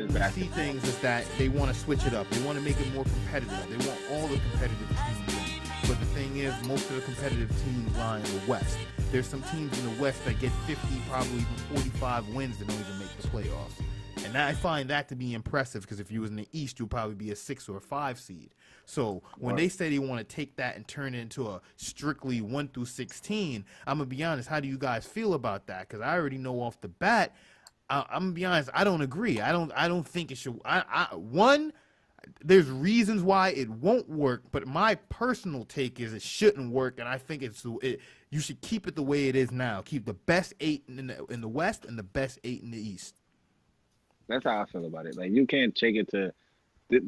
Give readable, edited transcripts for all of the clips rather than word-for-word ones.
We see things is that they want to switch it up. They want to make it more competitive. They want all the competitive teams in. But the thing is, most of the competitive teams lie in the West. There's some teams in the West that get 50, probably even 45 wins that don't even make the playoffs. And I find that to be impressive because if you was in the East, you'd probably be a 6 or a 5 seed. So when they say they want to take that and turn it into a strictly 1 through 16, I'm going to be honest, how do you guys feel about that? Because I already know off the bat, I'm gonna be honest, I don't agree. I don't think it should. There's reasons why it won't work, but my personal take is it shouldn't work, and I think you should keep it the way it is now. Keep the best 8 in the West and the best 8 in the East. That's how I feel about it. Like you can't take it to.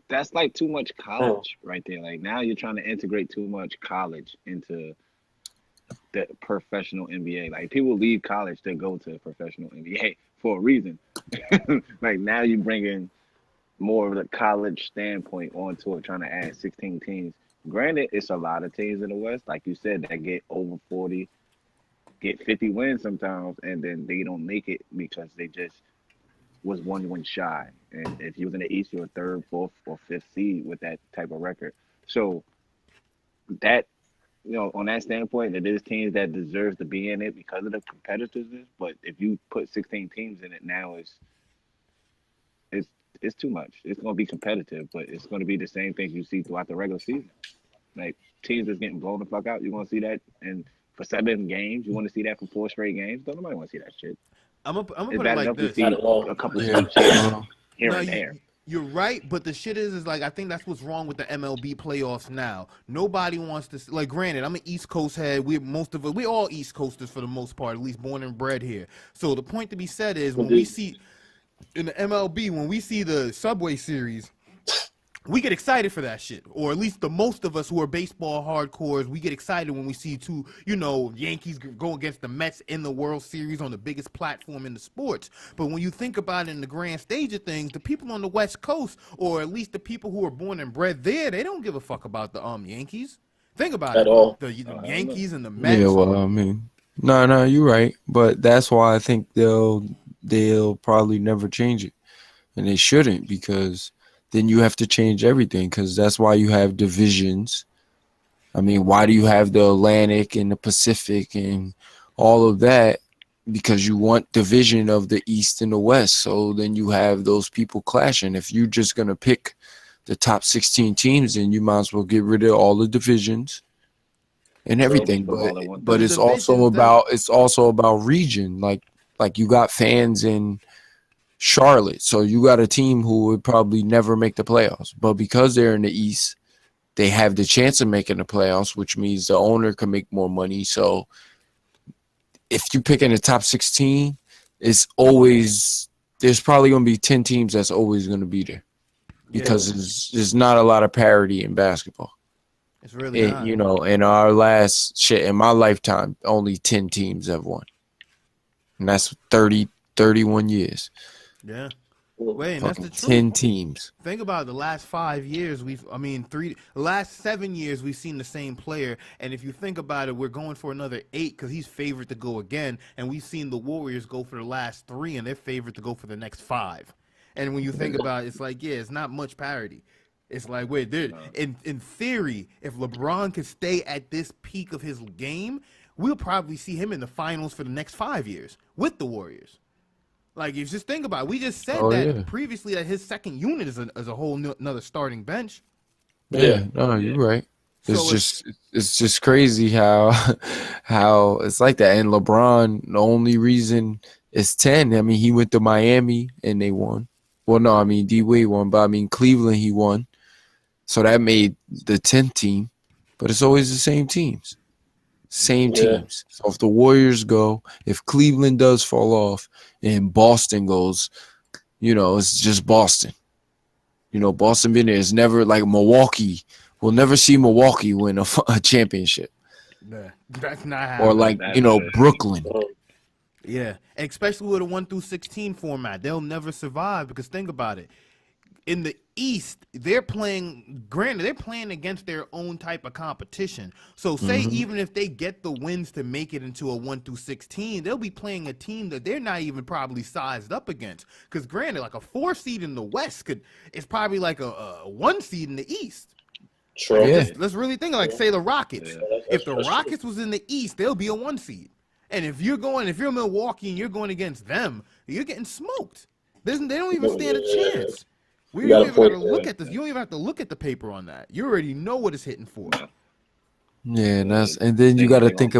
That's like too much college right there. Like now you're trying to integrate too much college into the professional NBA. Like people leave college to go to professional NBA for a reason. Like now you bring in more of the college standpoint onto it, trying to add 16 teams. Granted, it's a lot of teams in the West, like you said, that get over 40, get 50 wins sometimes, and then they don't make it because they just was 1 win shy. And if you was in the East, you're a 3rd, 4th, or 5th seed with that type of record. So that, on that standpoint, it is teams that deserves to be in it because of the competitiveness. But if you put 16 teams in it now, it's too much. It's going to be competitive, but it's going to be the same things you see throughout the regular season. Like teams that's getting blown the fuck out. You're going to see that, and for 7 games, you want to see that for 4 straight games. Don't nobody want to see that shit. I'm gonna put it like this. A couple of here and there. You're right, but the shit is like I think that's what's wrong with the MLB playoffs now. Nobody wants to like. Granted, I'm an East Coast head. We all East Coasters for the most part, at least born and bred here. So the point to be said is when we see in the MLB, when we see the Subway Series, we get excited for that shit. Or at least the most of us who are baseball hardcores, we get excited when we see two, Yankees go against the Mets in the World Series on the biggest platform in the sports. But when you think about it in the grand stage of things, the people on the West Coast, or at least the people who are born and bred there, they don't give a fuck about the Yankees. Think about it. All. The Yankees and the Mets. Yeah, well, I mean, no, you're right. But that's why I think they'll probably never change it. And they shouldn't, because then you have to change everything, because that's why you have divisions. I mean, why do you have the Atlantic and the Pacific and all of that? Because you want division of the East and the West. So then you have those people clashing. If you're just going to pick the top 16 teams, then you might as well get rid of all the divisions and everything. But it's also about region. Like you got fans in Charlotte, so you got a team who would probably never make the playoffs, but because they're in the East, they have the chance of making the playoffs, which means the owner can make more money. So if you pick in the top 16, there's probably going to be 10 teams that's always going to be there, because there's not a lot of parity in basketball. It's really not. In our in my lifetime, only 10 teams have won, and that's 31 years. Yeah. Wait, that's the truth. 10 teams. Think about it, the last 5 years, the last 7 years we've seen the same player, and if you think about it, we're going for another 8 because he's favored to go again, and we've seen the Warriors go for the last 3, and they're favored to go for the next 5. And when you think about it, it's like, it's not much parity. It's like, in theory, if LeBron could stay at this peak of his game, we'll probably see him in the finals for the next 5 years with the Warriors. Like, you just think about it. We just said previously that his second unit is a whole another starting bench. Yeah, no, you're right. It's just crazy how it's like that. And LeBron, the only reason it's 10. I mean, he went to Miami and they won. Well, no, I mean D-Wade won, but I mean Cleveland he won, so that made the 10th team. But it's always the same teams. Teams. So if the Warriors go, if Cleveland does fall off and Boston goes, it's just Boston. Boston been there. It's never like Milwaukee. We'll never see Milwaukee win a championship. Yeah, that's not how. Or like, Brooklyn. Yeah, and especially with a 1 through 16 format, they'll never survive because think about it. in the East, they're playing. Granted, they're playing against their own type of competition. So, say even if they get the wins to make it into a 1 through 16, they'll be playing a team that they're not even probably sized up against. Because, granted, like a 4 seed in the West is probably like a 1 seed in the East. True. Like, Yeah. let's really think like, say the Rockets. Yeah. If the That's Rockets was in the East, they'll be a 1 seed. And if you're Milwaukee and you're going against them, you're getting smoked. They don't even stand a chance. We don't even have to look at this. You don't even have to look at the paper on that. You already know what it's hitting for. Yeah, and then you got to think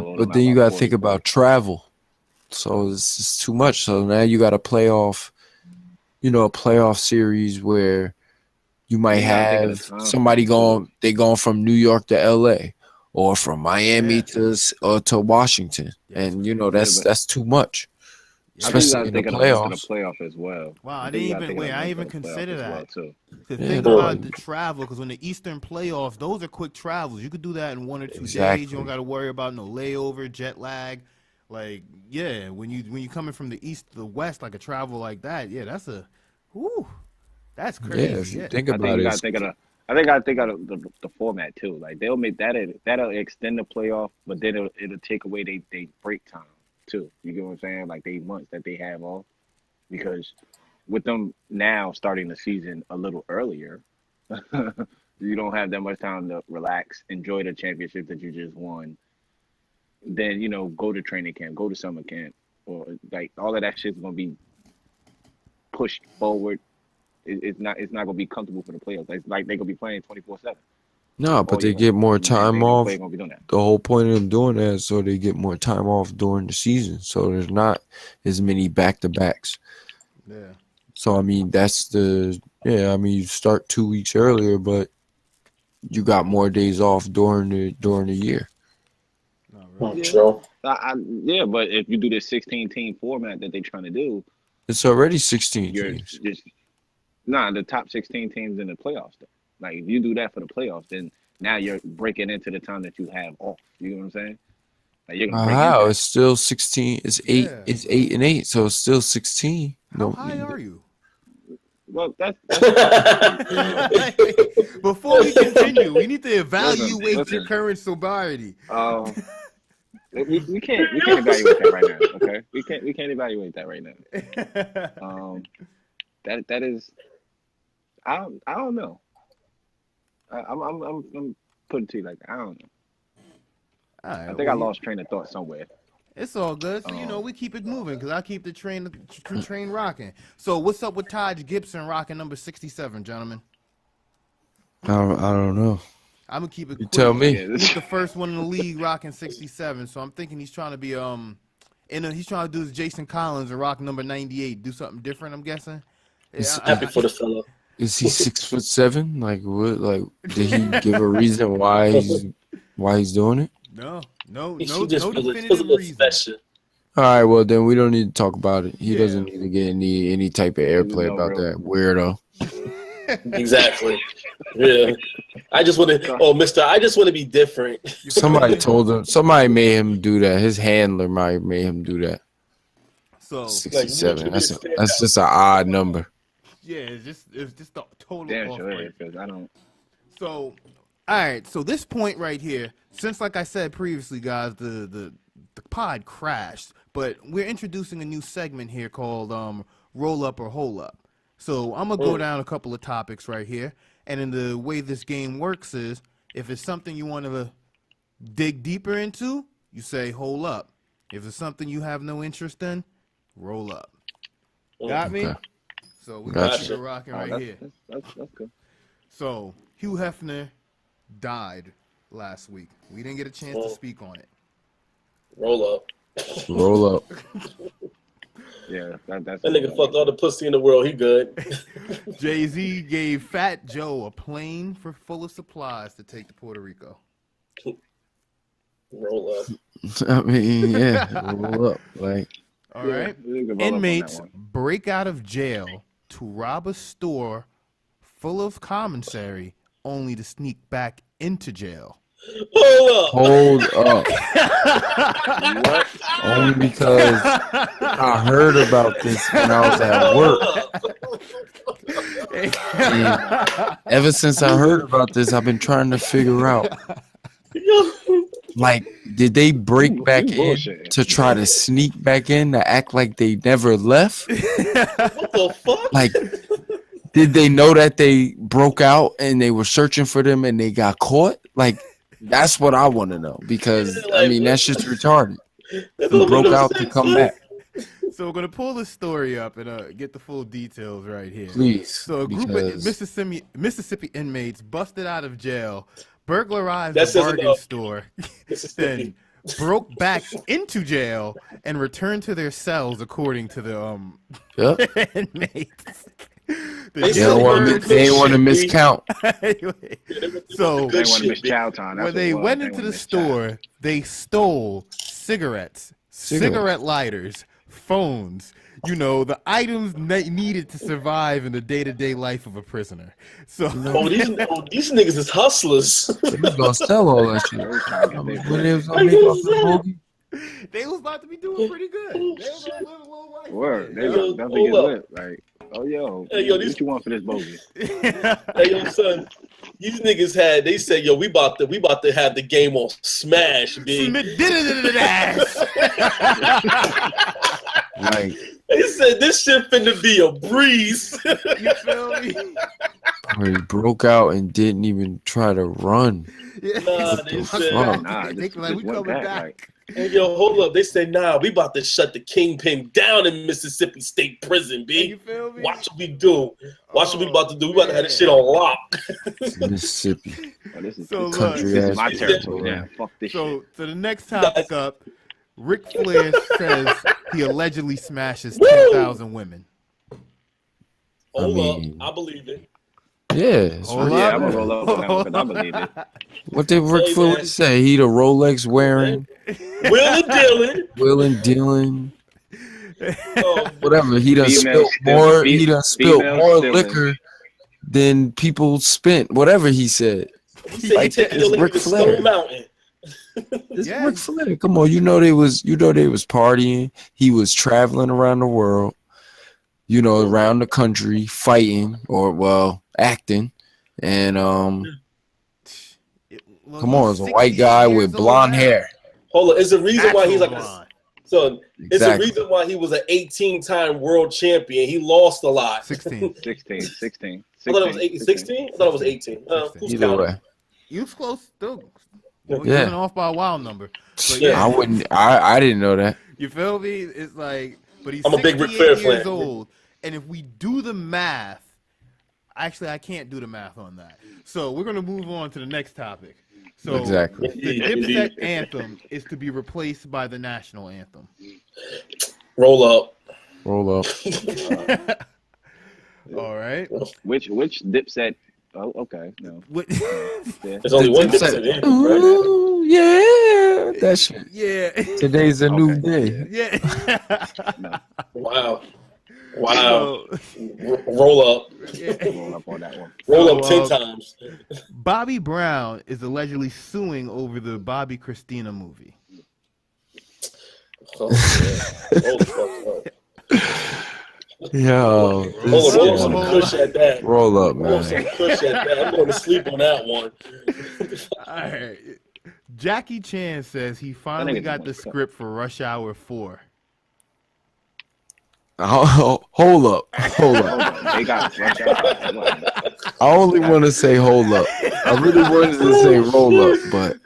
about travel. So it's just too much. So now you got a playoff series where you might have somebody going from New York to LA or from Miami to Washington. And that's too much. Especially in the playoff as well. Wow, I didn't even consider that. To think about the travel, because when the Eastern playoffs, those are quick travels. You could do that in 1 or 2 days. You don't got to worry about no layover, jet lag. Like, yeah, when you coming from the East to the West, like a travel like that, yeah, that's crazy. Yeah, if you think about it. I think I think of the format too. Like they'll make that'll extend the playoff, but then it'll take away they break time too. You get what I'm saying? Like they months that they have off, because with them now starting the season a little earlier, you don't have that much time to relax, enjoy the championship that you just won. Then go to training camp, go to summer camp, or like all of that shit's gonna be pushed forward. It's not gonna be comfortable for the playoffs. It's like they're gonna be playing 24/7. No, but they get more time off. Gonna be doing that. The whole point of them doing that is so they get more time off during the season. So there's not as many back-to-backs. Yeah. So, I mean, you start 2 weeks earlier, but you got more days off during the year. Really. True. Yeah, but if you do this 16-team format that they're trying to do, It's already 16 teams. The top 16 teams in the playoffs. Though. Like if you do that for the playoffs, then now you're breaking into the time that you have off. You know what I'm saying? Like you're gonna break into It's still 16. It's 8. Yeah. It's 8 and 8, so it's still 16. How high are you? Well, that's Before we continue, we need to evaluate your current sobriety. we can't evaluate that right now. Okay, we can't evaluate that right now. That is, I don't know. I'm putting it to you like that. I don't know. All right, I think I lost train of thought somewhere. It's all good. So, we keep it moving because I keep the train rocking. So what's up with Taj Gibson rocking number 67, gentlemen? I don't know. I'm going to keep it quick. Tell me. He's the first one in the league rocking 67. So I'm thinking he's trying to be, he's trying to do his Jason Collins and rock number 98. Do something different, I'm guessing. Happy for the fella. Is he 6'7"? Like what? Like did he give a reason why he's doing it? No He just definitive reason. All right, well then we don't need to talk about it. He doesn't need to get any type of airplay about that weirdo. Exactly. Yeah. I just want to. Mister, I just want to be different. Somebody told him. Somebody made him do that. His handler might made him do that. So 67. That's just an odd number. Yeah, it's just a total Damn off sure break. is, because I don't. So, all right. So this point right here, since like I said previously, guys, the pod crashed, but we're introducing a new segment here called Roll Up or Hole Up. So I'm gonna go down a couple of topics right here, and in the way this game works is, if it's something you want to dig deeper into, you say hole up. If it's something you have no interest in, roll up. Got me? Okay. So we Gotcha. got you rocking right here. That's good. So Hugh Hefner died last week. We didn't get a chance to speak on it. Roll up. Roll up. Yeah, that's That nigga fucked all the pussy in the world. He good. Jay-Z gave Fat Joe a plane full of supplies to take to Puerto Rico. Roll up. I mean, yeah, roll up. Like, All right. Inmates break out of jail to rob a store full of commissary only to sneak back into jail. Hold up. hold up. What? Only because I heard about this when I was at work. And ever since I heard about this, I've been trying to figure out, like, did they break back in to try to sneak back in to act like they never left? What the fuck? Like, did they know that they broke out and they were searching for them and they got caught? Like, that's what I want to know, because I mean that's just retarded. Who broke out to come back? So we're gonna pull the story up and get the full details right here. Please. So a group of Mississippi inmates busted out of jail, burglarized a bargain store, then broke back into jail and returned to their cells, according to the inmates. They didn't want to miscount. Anyway, so They want to miss chow time. when they went into the store, they stole cigarettes, cigarette lighters, phones, you know, the items needed to survive in the day-to-day life of a prisoner. So these niggas is hustlers. They was gonna sell all that shit. When they was gonna make off the bogey. They was about to be doing pretty good. They was gonna live a little life. Word. They was about to get lit. Like, oh, yo, what you want for this bogey? Hey, yo, son. These niggas they said, yo, we about to have the game on Smash, big. Like, they said this shit finna be a breeze. You feel me? where he broke out and didn't even try to run. Nah, they said, they like, we coming back. Like, hey, yo, hold up. They say, nah, we about to shut the kingpin down in Mississippi State Prison, B. You feel me? Watch what we do. Watch what we about to do. We about to have this shit on lock. Mississippi. this is So country this is ass my people, territory. man. Yeah, fuck this So shit. the next topic up, Ric Flair says he allegedly smashes Woo! 10,000 women. Hold mean- up. I believe it. Yeah. Hold Yeah, up. I'm gonna roll up on that one because I believe it. What did Ric Flair say? He the Rolex wearing, Will and Dylan. Will and Dylan, Oh, whatever. He done Female spilt more. stealing. He done spilt Female more stealing. liquor than people spent. Whatever he said. he said Like, he taking it's the liquor Ric to Flair. Stone Mountain. It's Yeah. Ric Flair. Come on, you know they was partying. He was traveling around the world, you know, around the country, fighting or acting. And come on, it's a white guy with blonde hair. Hold on. It's a reason why he's like blonde. so. It's a Exactly. reason why he was an 18-time world champion. He lost a lot. 16. 16. I thought it was 16. I thought it was 18. Who's Either counting? way, You was close still. Yeah. You wasn't off by a wild number. But Yeah. I wouldn't. I didn't know that. You feel me? It's like, but he's I'm a big Ric 68 Flair years fan. old, and if we do the math, actually, I can't do the math on that. So we're gonna move on to the next topic. So Exactly. the Dipset anthem is to be replaced by the national anthem. Roll up. Roll up. All right. Which Dipset? Oh, okay. No. What- Yeah. There's only one Dipset. Dipset. Right? Ooh, yeah, that shit. yeah. Today's a new Okay. day. Yeah. Wow. Wow. So, Roll up. yeah. Roll up on that one. Roll up So, 10 times. Bobby Brown is allegedly suing over the Bobby Christina movie. Oh, yeah. Hold the fuck up. Yo, Roll this up is- some push at that. roll up, Roll some man. push at that. I'm going to sleep on that one. All right. Jackie Chan says he finally nigga got the just wants script for Rush Hour 4. Hold up. Hold on. They got it. Rush Hour. I only want to say hold up. I really wanted to say roll up, but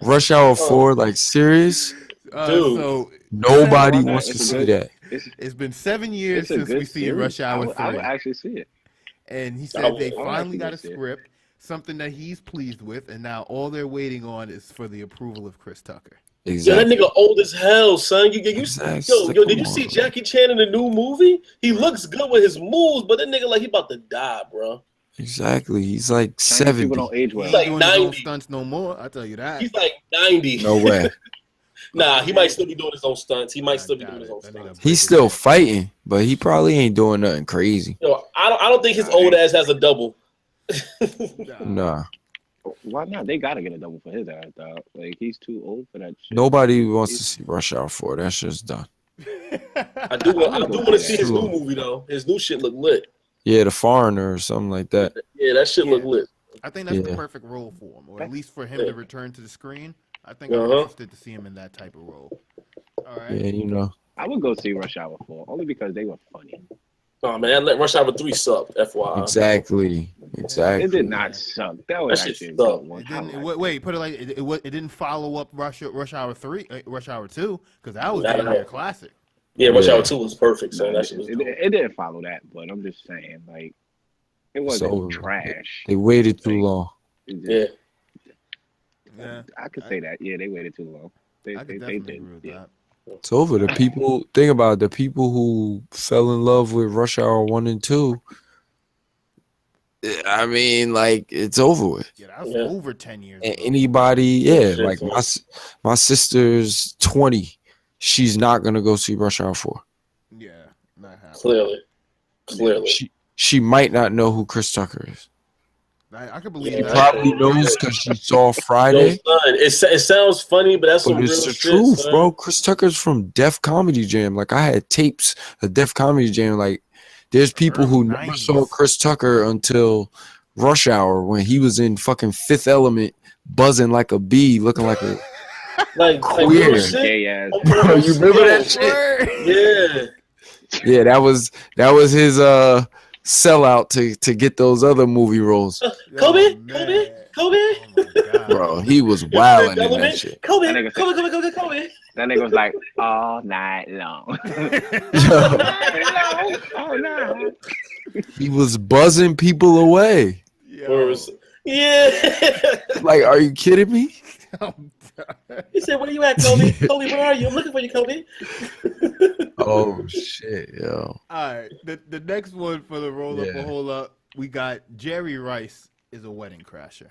Rush Hour 4, like serious? Dude. So Nobody It's wants a to good- see that. it's been 7 years It's a since good we seen series. Rush Hour 3. I would actually see it. And he I said would- they I would finally actually got a see it. script, something that he's pleased with, and now all they're waiting on is for the approval of Chris Tucker. Yo, that Exactly. nigga old as hell, son. Exactly. Yo, did you Come see on. Jackie Chan in the new movie? He looks good with his moves, but that nigga like he about to die, bro. Exactly. He's like Chinese people 70. don't age He well. ain't like doing his own 90. stunts no more, I tell you that. He's like 90. No way. Nah, he might still be doing his own stunts. He might I still be doubt doing his it. own That nigga stunts. He's still fighting, but he probably ain't doing nothing crazy. Yo, I don't think his old ass has a double. Nah. Why not? They gotta get a double for his ass, dog. Like he's too old for that shit. Nobody wants to see Rush Hour 4. That's just done. I do want to see his new movie though. His new shit look lit. Yeah, The Foreigner or something like that. Yeah, that shit look lit. I think that's the perfect role for him, or at least for him to return to the screen. I think I'm interested to see him in that type of role. All right. Yeah, you know. I would go see Rush Hour 4 only because they were funny. Oh man, let Rush Hour 3 suck. FYI. Exactly. It did not suck. That was actually a good one. Wait, put it like it didn't follow up Rush Hour 3, Rush Hour 2, because that was a classic. Yeah, Rush Hour 2 was perfect. So that shit was it didn't follow that, but I'm just saying, like, it wasn't trash. They waited too long. Yeah. I could say that. Yeah, they waited too long. They did. Agree with that. It's over. The people think about it, the people who fell in love with Rush Hour 1 and 2. I mean, like, it's over with. Yeah, that was over 10 years ago. Anybody, like my sister's 20. She's not gonna go see Rush Hour 4. Yeah, not happening. Clearly. She might not know who Chris Tucker is. I could believe She that. probably knows because she saw Friday. No, son, it sounds funny, but that's some real it's the shit, truth, son. bro. Chris Tucker's from Def Comedy Jam. Like, I had tapes of Def Comedy Jam. Like, there's people who never saw Chris Tucker until Rush Hour when he was in fucking Fifth Element, buzzing like a bee, looking like a queer. Bro, you remember that shit? Yeah, that was his sellout to get those other movie roles. Kobe. Oh bro, he was wilding in that shit. Kobe. That nigga was like all night long. All night. He was buzzing people away. Yeah. Like, are you kidding me? He said, "Where you at, Kobe? Kobe, where are you? I'm looking for you, Kobe." Oh shit, yo. All right, the next one for the roll up or hold up, we got Jerry Rice is a wedding crasher.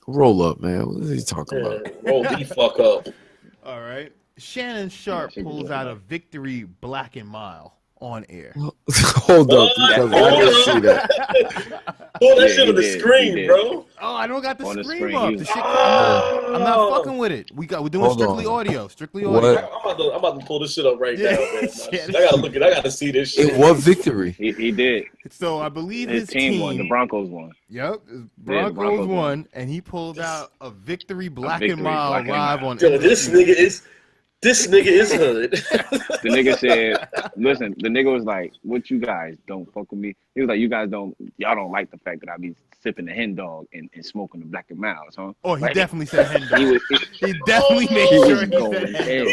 Roll up, man. What is he talking about? Roll the fuck up. All right, Shanon Sharpe pulls out a victory black and mile on air. Hold up, because I didn't see that. Pull that shit on the screen, bro. Oh, I don't got the screen up. The shit, I'm not fucking with it. We're doing strictly audio. Strictly audio. I'm about to pull this shit up right now. Man. I gotta see this shit. What victory? He did. So I believe his team won. The Broncos won. Yep, Broncos won, and he pulled out a victory black and mile live on. Yo, this nigga is hood. The nigga said, listen, the nigga was like, what you guys don't fuck with me? He was like, y'all don't like the fact that I be sipping the hen dog and smoking the black and miles, huh? Oh, he definitely said hen dog. He definitely made sure he said hen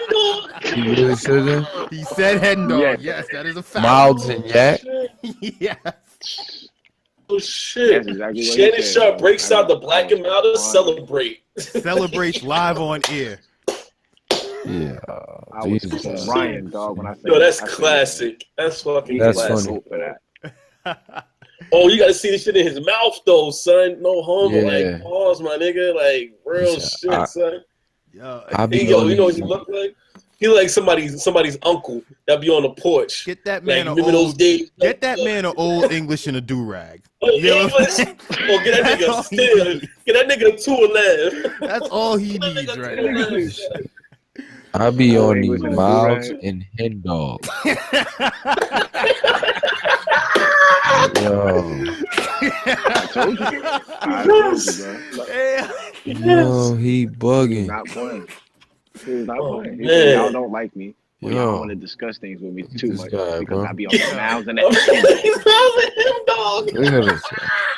dog. He really said that? He said hen dog. Yes, that is a fact. Miles and yak? Yes. Oh shit! Exactly Shanon Sharpe breaks out the black and mild to celebrate. Celebrates live on air. Yeah, I was Ryan, dog. When I said, yo, that's classic. That's fucking classic. Funny. Oh, you gotta see this shit in his mouth though, son. No homo, like pause, my nigga, like real shit, son. Yo, you know what he look like? He like somebody's uncle that be on the porch. Get that man like, those days? Get that man an old English and a do rag. Get that nigga still. Get that nigga a 211. That's all he needs right now. I be on these miles and hen dog. Yo. I told you, bro. Yo, he bugging. He's not playing. He's not playing. He said, y'all don't like me. Well, y'all want to discuss things with me too much because I be on the miles and that. Dog.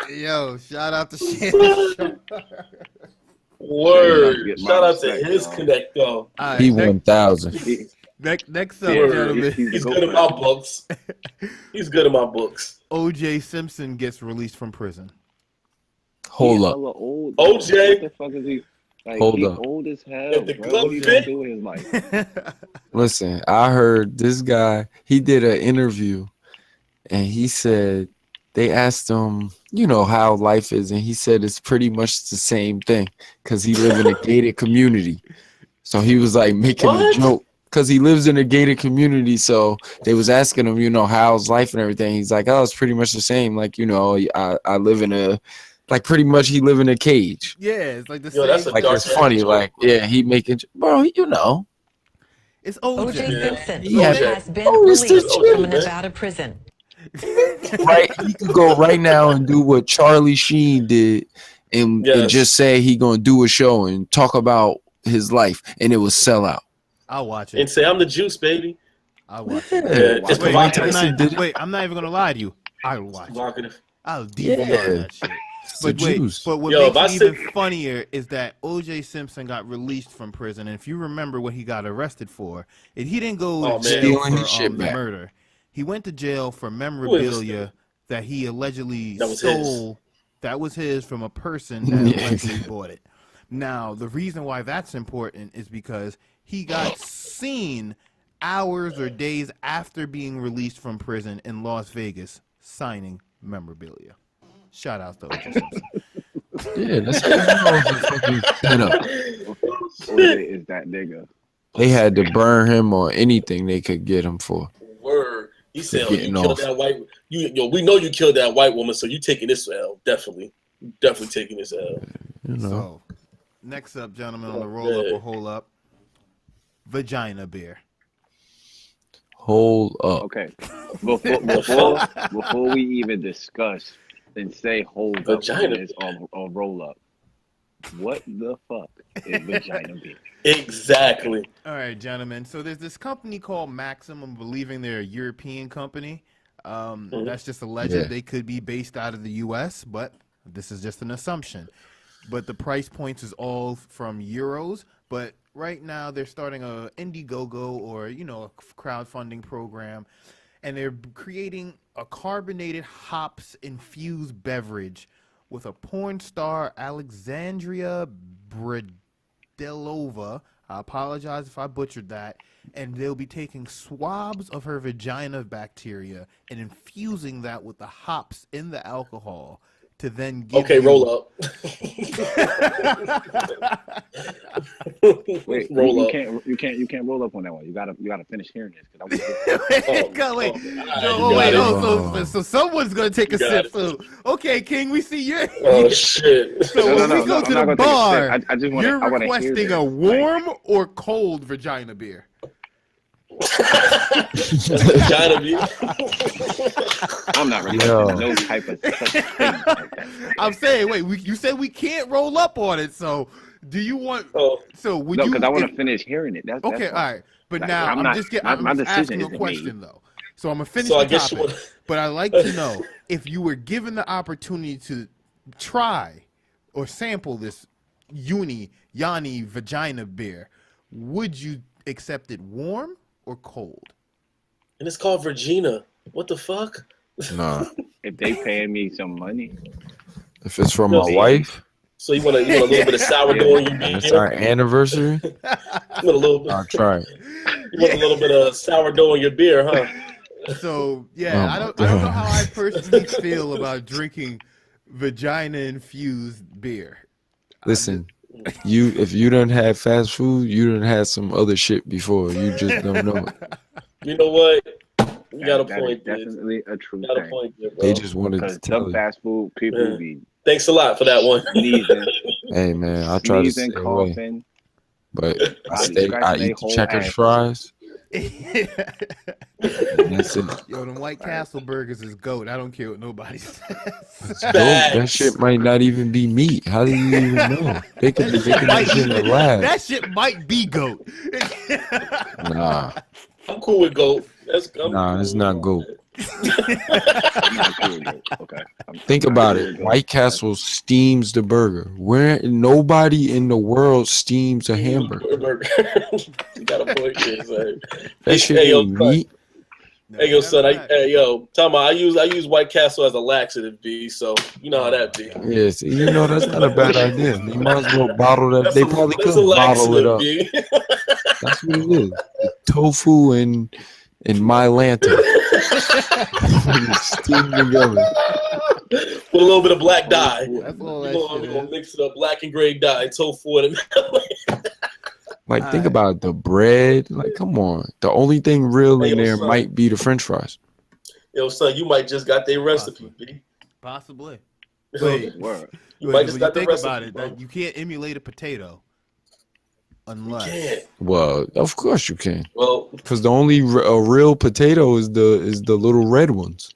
Yo, shout out to Shanon. Word. Shout out to his connect though. Right, he 1,000. Next up, gentlemen. He's good in my books. He's good in my books. O.J. Simpson gets released from prison. Hold up. Old, O.J. What the fuck is he? Like, Hold he up. old as hell. The Bro. glove What are you fit? gonna do with his life? Listen, I heard this guy, he did an interview and he said, they asked him, you know, how life is. And he said it's pretty much the same thing because he lives in a gated community. So he was like making a joke because he lives in a gated community. So they was asking him, you know, how's life and everything. He's like, oh, it's pretty much the same. Like, you know, I live in a, like pretty much he live in a cage. Yeah, it's like the Yo, that's same. a Like dark it's funny. joke. Like, yeah, he making, bro, you know. It's OJ. Simpson has been released from man. Nevada prison. Right, he could go right now and do what Charlie Sheen did, and just say he gonna do a show and talk about his life, and it will sell out. I'll watch it And say I'm the juice, baby. I'll watch it. It's provocative. Wait, I'm not even gonna lie to you. I'll watch it. I'll DVR that shit. But what makes it even funnier is that O.J. Simpson got released from prison, and if you remember what he got arrested for, he didn't go to jail for murder. He went to jail for memorabilia that he allegedly stole. That was his from a person that allegedly bought it. Now, the reason why that's important is because he got seen hours or days after being released from prison in Las Vegas signing memorabilia. Shout out to O.J. Simpson. Yeah, that's how you know it's a fucking setup. OJ is that nigga. They had to burn him on anything they could get him for. Word. He said, you killed that white. We know you killed that white woman, so you taking this L. Definitely taking this L. So, next up, gentlemen, on the roll up or hole up, Vagina Beer. Hold up. Okay. Before we even discuss and say hold up is on roll up, what the fuck is Vagina Beer? Exactly. All right, gentlemen. So there's this company called Maxim. I'm believing they're a European company. That's just alleged. Yeah. They could be based out of the U.S., but this is just an assumption. But the price points is all from euros. But right now they're starting a Indiegogo or, a crowdfunding program. And they're creating a carbonated hops-infused beverage with a porn star, Alexandria Bredelova. I apologize if I butchered that. And they'll be taking swabs of her vagina bacteria and infusing that with the hops in the alcohol to then give roll up. Wait, roll up. You can't roll up on that one. You gotta finish hearing this. So someone's gonna take a sip. So okay, King, we see you. Oh shit! So when we go to the bar, you're requesting a warm like, or cold vagina beer. Vagina beer. I'm not requesting no type of such thing like that. I'm saying, you said we can't roll up on it, so do you want? So would you? No, because I want to finish hearing it. That's all right. But like, now I'm just asking a question though. So I'm gonna finish the topic. But I'd like to know if you were given the opportunity to try or sample this Yanni vagina beer, would you accept it warm or cold? And it's called Virginia. What the fuck? Nah. If they paying me some money. If it's from my wife. So you want a little bit of sourdough in your beer? It's our anniversary. I'll try it. You want a little bit of sourdough in your beer, huh? So I don't know how I personally feel about drinking vagina infused beer. Listen, if you don't have fast food, you done had some other shit before. You just don't know it. You know what? You got a point. Definitely a true thing. They just wanted to tell some fast food people be. Thanks a lot for that one. Hey man, I try to stay away, but I eat the Checkers fries. That's it. Yo, them White Castle burgers is goat. I don't care what nobody says. That shit might not even be meat. How do you even know? They could be making that shit in the lab. That shit might be goat. Nah. I'm cool with goat. It's not goat. Okay. Think about it. White Castle steams the burger. Where nobody in the world steams a hamburger. You got a point there, son. That shit ain't meat. Hey yo, son. Tom, I use White Castle as a laxative, B. So you know how that be. Yes, that's not a bad idea. You might as well bottle that. They probably could bottle it up. That's what it is. The tofu and Mylanta. Steam together. With a little bit of black dye. That's all that We're gonna mix it up, black and gray dye, tofu and Like, think about the bread. Like, come on. The only thing real in there might be the French fries. Yo, son, you might just got their recipe, B. Possibly. Wait, you might just got the recipe, about it. You can't emulate a potato. unless. Well, of course you can. Well, because the only real potato is the little red ones.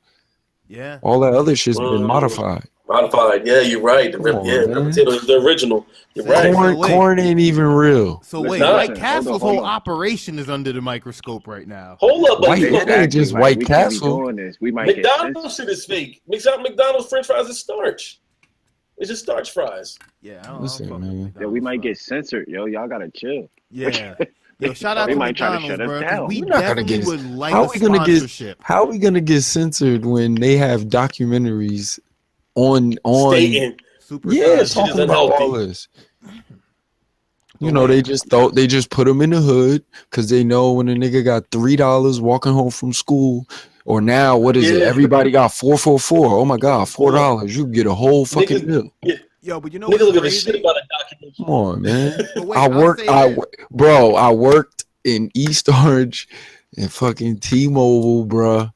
Yeah. All that other shit's been modified. Modified. Yeah, you're right. The potato is the original. You're right. Corn ain't even real. So wait, not. White Castle's whole operation is under the microscope right now. Hold up, but it ain't just White Castle. We might McDonald's shit is fake. McDonald's French fries is starch. It's just starch fries. Yeah, I don't Listen, man. Yeah, we might get censored, yo. Y'all gotta chill. Yeah. Yo, shout out to McDonald's, bro. We definitely would like a sponsorship. How are we gonna get censored when they have documentaries on Stating. talking about all this? You know, they just put them in the hood because they know when a nigga got $3 walking home from school, or now what is it? Everybody got $4. Oh my God, $4. You get a whole fucking bill. Yeah. Yo, but you know what's what's crazy? Shit about a document. Come on, man. Wait, I worked in East Orange and fucking T-Mobile, bro.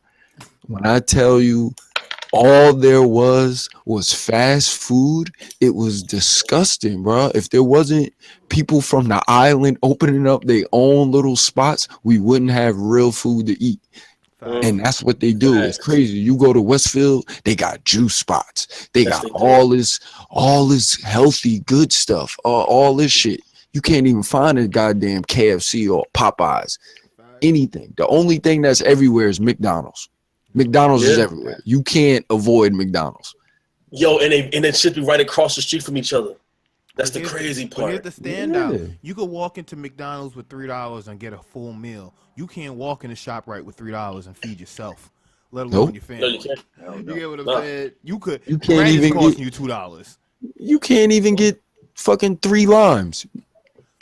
When I tell you all there was fast food, it was disgusting, bro. If there wasn't people from the island opening up their own little spots, we wouldn't have real food to eat. And that's what they do. It's crazy. You go to Westfield, they got juice spots. They got all this healthy, good stuff. All this shit. You can't even find a goddamn KFC or Popeyes. Anything. The only thing that's everywhere is McDonald's. McDonald's is everywhere. You can't avoid McDonald's. Yo, and it should be right across the street from each other. That's the crazy part. Here's the standout. You could walk into McDonald's with $3 and get a full meal. You can't walk in the shop right with $3 and feed yourself, let alone your family. No, you can't. You get what I'm saying? You can't even costing you $2. You can't even get fucking 3 limes.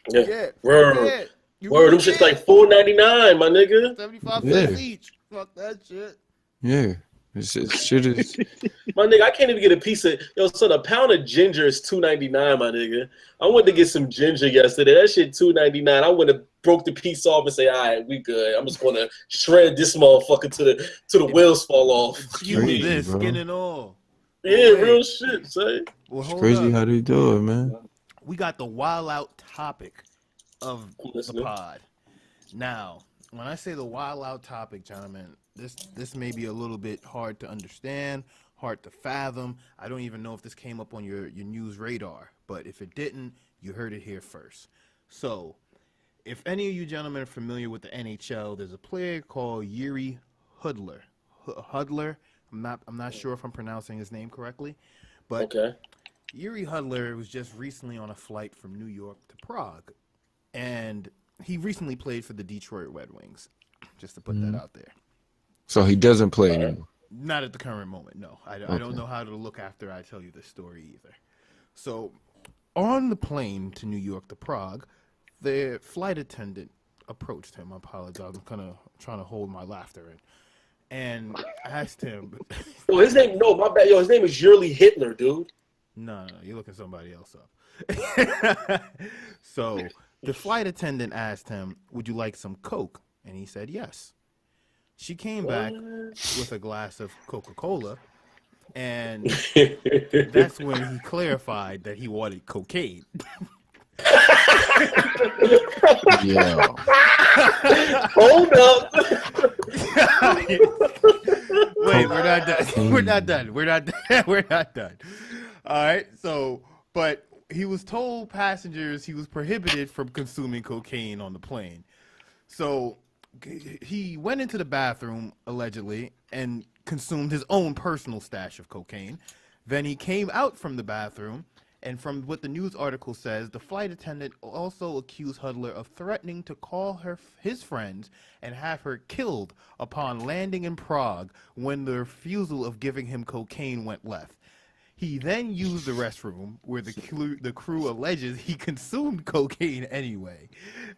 Yeah. Word. Them shit's like $4.99, my nigga. 75 cents each. Fuck that shit. Yeah. This shit is. My nigga, I can't even get a piece of. Yo, son, a pound of ginger is $2.99, my nigga. I went to get some ginger yesterday. That shit $2.99. I would have broke the piece off and say, all right, we good. I'm just gonna shred this motherfucker to the wheels fall off. Excuse this, skin and all. Yeah, real shit, say. Well, it's crazy how they do it, man. We got the wild out topic of the pod. Now, when I say the wild out topic, gentlemen, this may be a little bit hard to understand, hard to fathom. I don't even know if this came up on your news radar, but if it didn't, you heard it here first. So, if any of you gentlemen are familiar with the NHL, there's a player called Jiri Hudler. Hudler. I'm not sure if I'm pronouncing his name correctly, but Jiri Hudler was just recently on a flight from New York to Prague, and he recently played for the Detroit Red Wings. Just to put that out there. So he doesn't play anymore. Not at the current moment, no. I don't know how to look after I tell you this story either. So, on the plane to New York to Prague, the flight attendant approached him. I apologize. I'm kind of trying to hold my laughter in. And asked him. Well, his name, no, my bad. Yo, his name is Yuri Hitler, dude. No, you're looking somebody else up. So, the flight attendant asked him, would you like some Coke? And he said yes. She came back with a glass of Coca-Cola, and that's when he clarified that he wanted cocaine. Yeah. Hold up. Wait, we're not done. We're not done. We're not done. All right. So, but he was told passengers he was prohibited from consuming cocaine on the plane. So he went into the bathroom, allegedly, and consumed his own personal stash of cocaine. Then he came out from the bathroom, and from what the news article says, the flight attendant also accused Hudler of threatening to call his friends and have her killed upon landing in Prague when the refusal of giving him cocaine went left. He then used the restroom where the crew alleges he consumed cocaine anyway.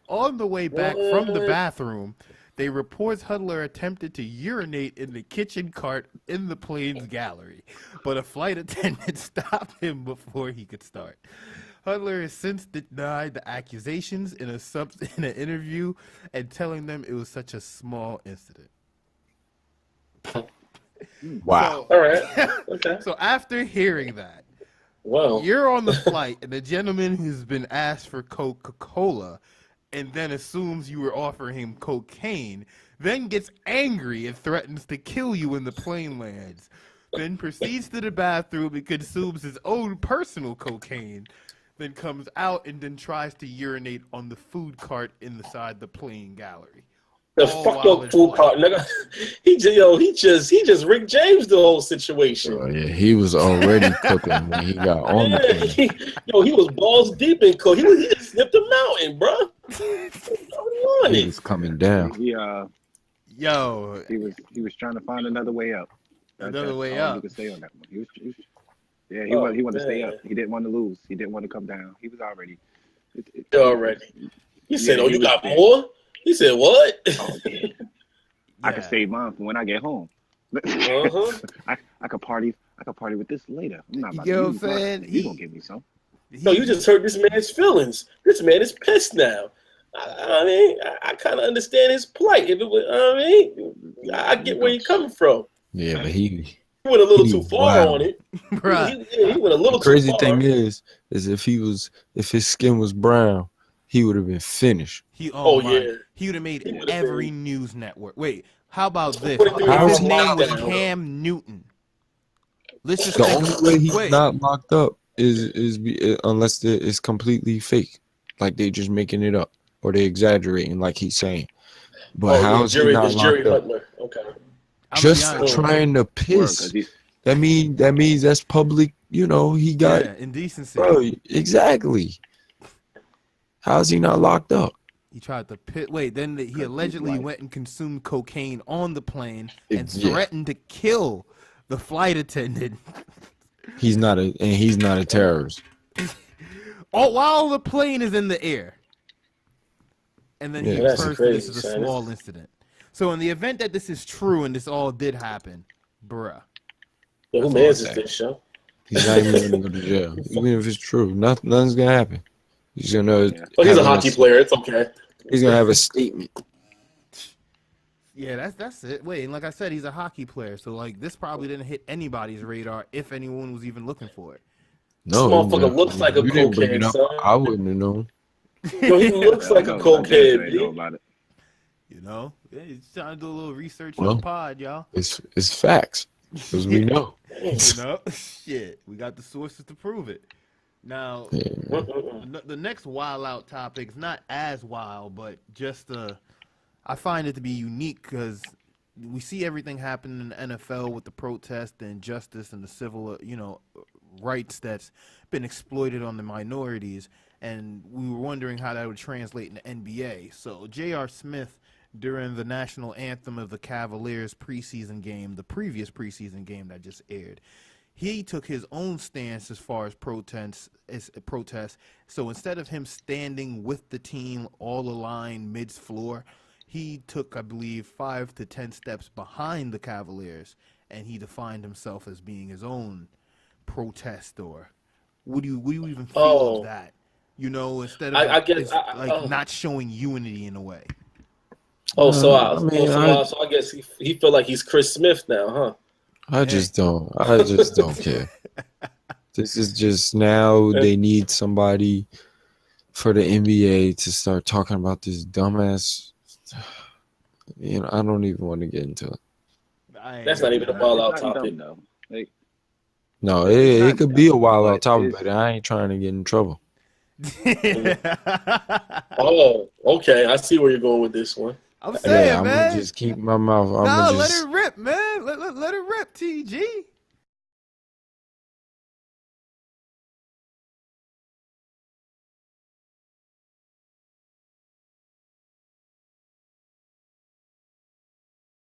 On the way back from the bathroom, they reports Hudler attempted to urinate in the kitchen cart in the plane's gallery, but a flight attendant stopped him before he could start. Hudler has since denied the accusations in an interview and telling them it was such a small incident. Wow. All right. Okay. So after hearing that, Well, You're on the flight, and the gentleman has been asked for Coca-Cola, and then assumes you were offering him cocaine, then gets angry and threatens to kill you when the plane lands, then proceeds to the bathroom and consumes his own personal cocaine, then comes out and then tries to urinate on the food cart inside the plane gallery. the fucked up food cart, nigga. He just Rick James the whole situation. Oh, yeah, he was already cooking when he got on the plane. He was balls deep in coke. He just snipped a mountain, bro. He was coming down. He Yo, he was trying to find another way up. Another way all up. You could say on that one. He wanted to stay up. He didn't want to lose. He didn't want to come down. He was already. He said, "Oh, you got more?" He said, "What?" Oh, yeah. I could save mine for when I get home. I could party with this later. I'm not about to use mine. You gonna give me some? No, you just hurt this man's feelings. This man is pissed now. I mean, I kind of understand his plight. If it was, I get where you're coming from. Yeah, but he went a little too far on it. Right. He went a little too far. Crazy thing is if his skin was brown, he would have been finished. He would have made every news network. Wait, how about this? If his name was Cam Newton. Let's just the only way he's not locked up is unless it's completely fake, like they just making it up or they exaggerating, like he's saying. But how is he not locked up? Okay. Just trying to piss. That means that's public. You know, he got indecency. Bro, exactly. How's he not locked up? He tried to pit. Wait, then he allegedly went and consumed cocaine on the plane and threatened to kill the flight attendant. He's not a terrorist. While the plane is in the air. And then he refers to this as a small incident. So in the event that this is true and this all did happen, bruh. Who mans is this show? He's not even gonna go to jail. Even if it's true, nothing's gonna happen. He's gonna. Oh, he's a hockey player. It's okay. He's gonna have a statement. Yeah, that's it. Wait, and like I said, he's a hockey player, so like this probably didn't hit anybody's radar if anyone was even looking for it. No, this motherfucker looks like a cokehead, son. I wouldn't have known. Yo, he looks like a cokehead. You know, he's trying to do a little research on the pod, y'all. It's facts, because we know. You know, shit, we got the sources to prove it. Now, the next wild out topic is not as wild, but just I find it to be unique because we see everything happen in the NFL with the protest, the injustice, and the civil, rights that's been exploited on the minorities, and we were wondering how that would translate in the NBA. So J.R. Smith, during the national anthem of the Cavaliers preseason game, the previous preseason game that just aired, he took his own stance as far as protests. So instead of him standing with the team all aligned mid-floor, he took, I believe, 5 to 10 steps behind the Cavaliers, and he defined himself as being his own protest. Or would you even feel of that? You know, instead of not showing unity in a way. So I guess he feel like he's Chris Smith now, huh? I just don't care. This is just now they need somebody for the NBA to start talking about this dumbass. I don't even want to get into it. That's not even a wild out topic. No, it could be a wild out topic, but I ain't trying to get in trouble. Oh, okay. I see where you're going with this one. I'm saying, I'm man. gonna just keep my mouth. Let it rip, man. Let it rip, TG.